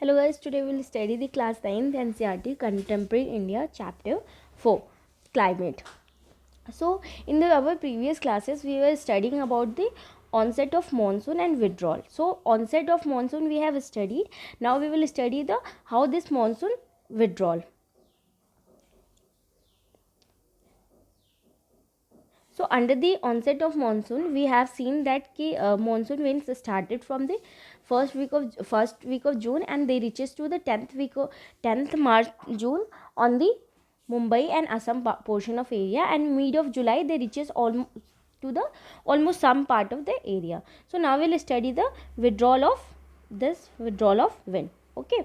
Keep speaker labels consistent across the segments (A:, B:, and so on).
A: Hello guys, today we will study the class 9th NCERT Contemporary India chapter 4 Climate. So in our previous classes we were studying about the onset of monsoon and withdrawal. So onset of monsoon we have studied. Now we will study the how this monsoon withdrawal. So under the onset of monsoon, we have seen that monsoon winds started from the first week of June and they reaches to the 10th March June on the Mumbai and Assam portion of area, and mid of July they reaches almost some part of the area. So now we'll study the withdrawal of wind. Okay.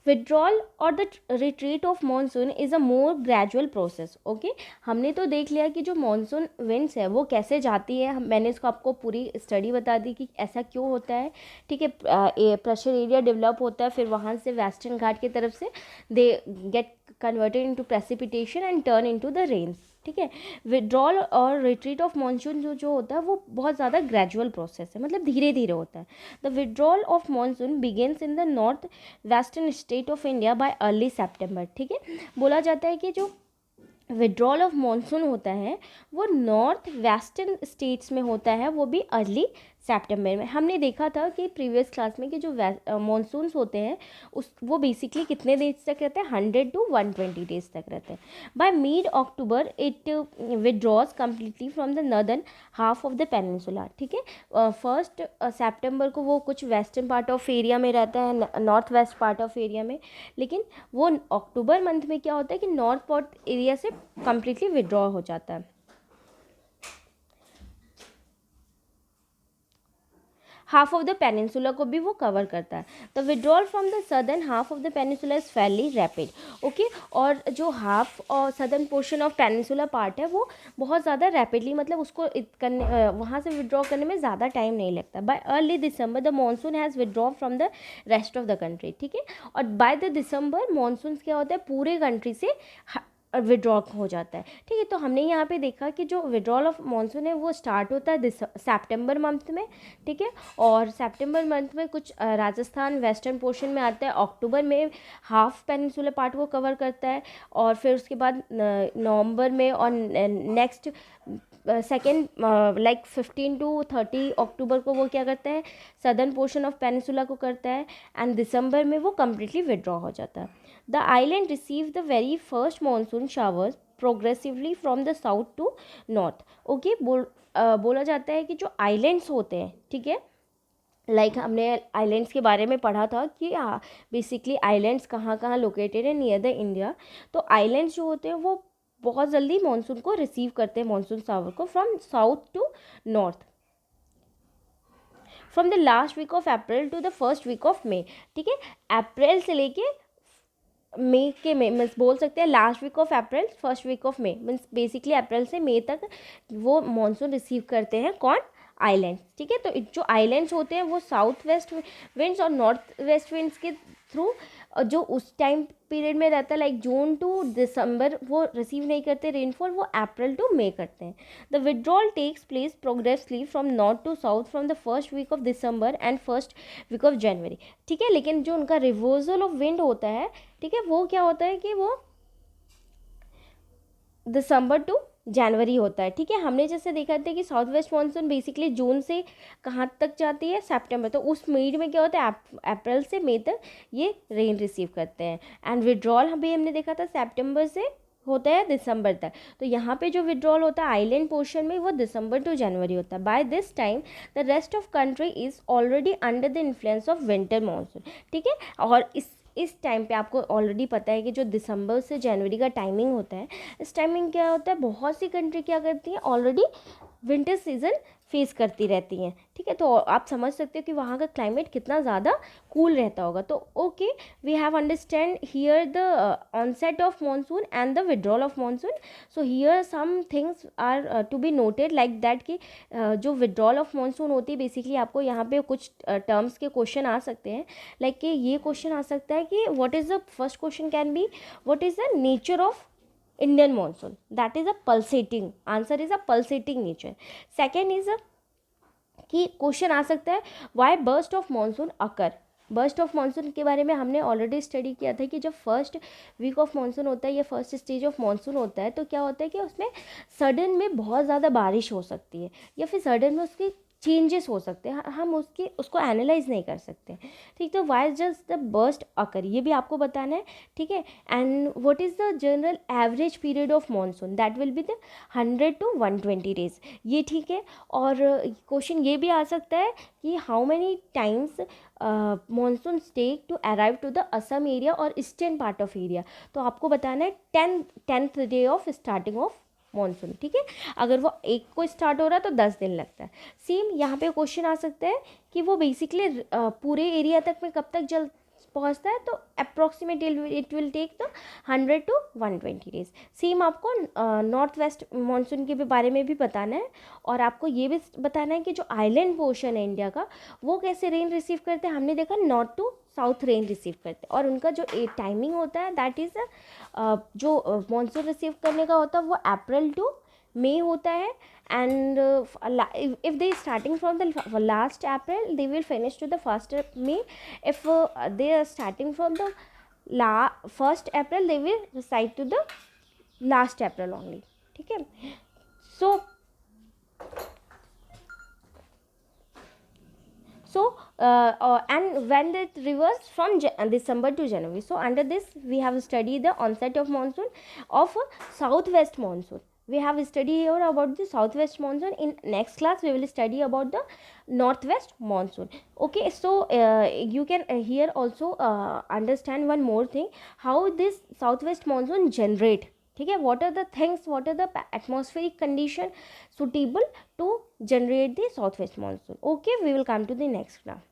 A: Withdrawal और the retreat of monsoon is a more gradual process. Okay, हमने तो देख लिया कि जो monsoon winds है वो कैसे जाती है. मैंने इसको आपको पूरी स्टडी बता दी कि ऐसा क्यों होता है. ठीक है, प्रेशर एरिया डेवलप होता है, फिर वहाँ से वेस्टर्न घाट की तरफ से they get converted into precipitation and turn into the rains. ठीक है, विड्रॉल और रिट्रीट ऑफ मानसून जो होता है वो बहुत ज़्यादा ग्रेजुअल प्रोसेस है, मतलब धीरे धीरे होता है. The withdrawal of monsoon begins in the north western state of India by early September. ठीक है, बोला जाता है कि जो विड्रॉल ऑफ मानसून होता है वो नॉर्थ वेस्टर्न स्टेट्स में होता है, वो भी अर्ली सितंबर में. हमने देखा था कि प्रीवियस क्लास में कि जो मानसून्स होते हैं वो बेसिकली कितने डेज तक रहते हैं, 100 to 120 डेज तक रहते हैं. By mid October it withdraws completely from the northern half of the peninsula. ठीक है, फर्स्ट सितंबर को वो कुछ वेस्टर्न पार्ट ऑफ एरिया में रहता है, north west part of area में, लेकिन वो अक्टूबर मंथ में क्या होता है कि नॉर्थ पार्ट एरिया से कम्प्लीटली विड्रॉ हो जाता है. हाफ ऑफ द पेनिनसुला को भी वो कवर करता है. The withdrawal from the southern half of the peninsula is Fairlie rapid. Okay, और जो हाफ और southern portion of peninsula part है वो बहुत ज़्यादा रैपिडली, मतलब उसको करने वहाँ से विड्रॉ करने में ज़्यादा टाइम नहीं लगता. Bye early December the monsoon has withdraw from the rest of the country. ठीक है, और बाय द दिसंबर मानसून क्या होता है, पूरे कंट्री से विड्रॉ हो जाता है. ठीक है, तो हमने यहाँ पे देखा कि जो विड्रॉल ऑफ मानसून है वो स्टार्ट होता है सितंबर मंथ में. ठीक है, और सितंबर मंथ में कुछ राजस्थान वेस्टर्न पोर्शन में आता है, अक्टूबर में हाफ पेनिनसुलर पार्ट को कवर करता है, और फिर उसके बाद नवंबर में और नेक्स्ट सेकेंड लाइक 15 to 30 अक्टूबर को वो क्या करता है, सदर्न पोर्शन ऑफ पेनिनसुला को करता है, एंड दिसंबर में वो कम्प्लीटली विड्रॉ हो जाता है. The island received the very first monsoon showers progressively from the south to north. Okay, बोला जाता है कि जो आइलैंड्स होते हैं, ठीक है, लाइक हमने आइलैंड्स के बारे में पढ़ा था कि बेसिकली आइलैंड्स कहाँ कहाँ लोकेटेड है नियर द इंडिया. तो आइलैंड्स जो होते हैं वो बहुत जल्दी मानसून को रिसीव करते हैं, मानसून शावर को, from south to north, from the last week of April to the first week of May. ठीक है, अप्रैल से लेके मई के में मीन्स बोल सकते हैं last week of April first week of May, means basically April से मई तक वो मानसून रिसीव करते हैं. कौन? आइलैंड्स. ठीक है, तो जो आइलैंड्स होते हैं वो साउथ वेस्ट विंड्स और नॉर्थ वेस्ट विंड्स के थ्रू जो उस टाइम पीरियड में रहता है लाइक जून टू दिसंबर वो रिसीव नहीं करते रेनफॉल, वो अप्रैल टू मई करते हैं. The withdrawal takes place progressively from north to south from the first week of December and first week of January. ठीक है, लेकिन जो उनका रिवर्सल ऑफ विंड होता है, ठीक है, वो क्या होता है कि वो दिसंबर टू जनवरी होता है. ठीक है, हमने जैसे देखा था कि साउथ वेस्ट मानसून बेसिकली जून से कहाँ तक जाती है, सितंबर. तो उस मिड में क्या होता है, अप्रैल से मई तक ये रेन रिसीव करते हैं. एंड विड्रॉल हमने देखा था सितंबर से होता है दिसंबर तक. तो यहाँ पे जो विड्रॉल होता है आइलैंड पोर्शन में वो दिसंबर टू जनवरी होता है. By this time the rest of country is already under the influence of winter monsoon. ठीक है, और इस टाइम पे आपको ऑलरेडी पता है कि जो दिसंबर से जनवरी का टाइमिंग होता है, इस टाइमिंग क्या होता है, बहुत सी कंट्री क्या करती हैं, ऑलरेडी विंटर सीजन फेस करती रहती हैं. ठीक है, तो आप समझ सकते हो कि वहाँ का क्लाइमेट कितना ज़्यादा कूल रहता होगा. तो okay, we have understand here the onset of monsoon and the withdrawal of monsoon. So here some things are to be noted like that कि जो विड्रॉल ऑफ मानसून होती है बेसिकली आपको यहाँ पे कुछ टर्म्स के क्वेश्चन आ सकते हैं. लाइक कि ये क्वेश्चन आ सकता है कि what is the first question can be what is the nature of Indian monsoon. That is a pulsating. Answer is a pulsating nature. Second is a कि क्वेश्चन आ सकता है why burst of monsoon occur. Burst of monsoon के बारे में हमने already study किया था कि जब फर्स्ट वीक ऑफ मानसून होता है या फर्स्ट स्टेज ऑफ मानसून होता है तो क्या होता है कि उसमें सडन में बहुत ज़्यादा बारिश हो सकती है या फिर सडन में उसकी चेंजेस हो सकते हैं, हम उसको एनालाइज नहीं कर सकते। ठीक, तो वाई जस्ट द बर्स्ट अकर ये भी आपको बताना है। ठीक है, and what is the general average period of monsoon, that will be the 100 to 120 days, ये ठीक है। और क्वेश्चन ये भी आ सकता है कि how many times monsoon take to arrive to the Assam area और ईस्टर्न पार्ट ऑफ एरिया, तो आपको बताना है 10th day of starting of monsoon. ठीक है, अगर वो 1 को स्टार्ट हो रहा है तो 10 दिन लगता है। सेम यहाँ पे क्वेश्चन आ सकता है कि वो बेसिकली पूरे एरिया तक में कब तक जल पहुँचता है, तो approximate it will take the 100 to 120 days. Same आपको नॉर्थ वेस्ट मानसून के भी बारे में भी बताना है और आपको ये भी बताना है कि जो आइलैंड पोर्शन है इंडिया का वो कैसे रेन रिसीव करते हैं। हमने देखा north to south rain receive करते हैं और उनका जो टाइमिंग होता है दैट इज़ जो मानसून रिसीव करने का होता है वो अप्रैल टू मई होता है। and if they starting from the last April they will finish to the 1st May. If they are starting from the 1st April they will recite to the last April only. ठीक है, and when it reverse from December to January. So under this we have studied the onset of monsoon of southwest monsoon. We have studied here about the southwest monsoon. In next class we will study about the northwest monsoon. Okay, so you can here also understand one more thing, how this southwest monsoon generate. ठीक है, what are the things, what are the atmospheric condition suitable to generate the southwest monsoon. Okay, we will come to the next class.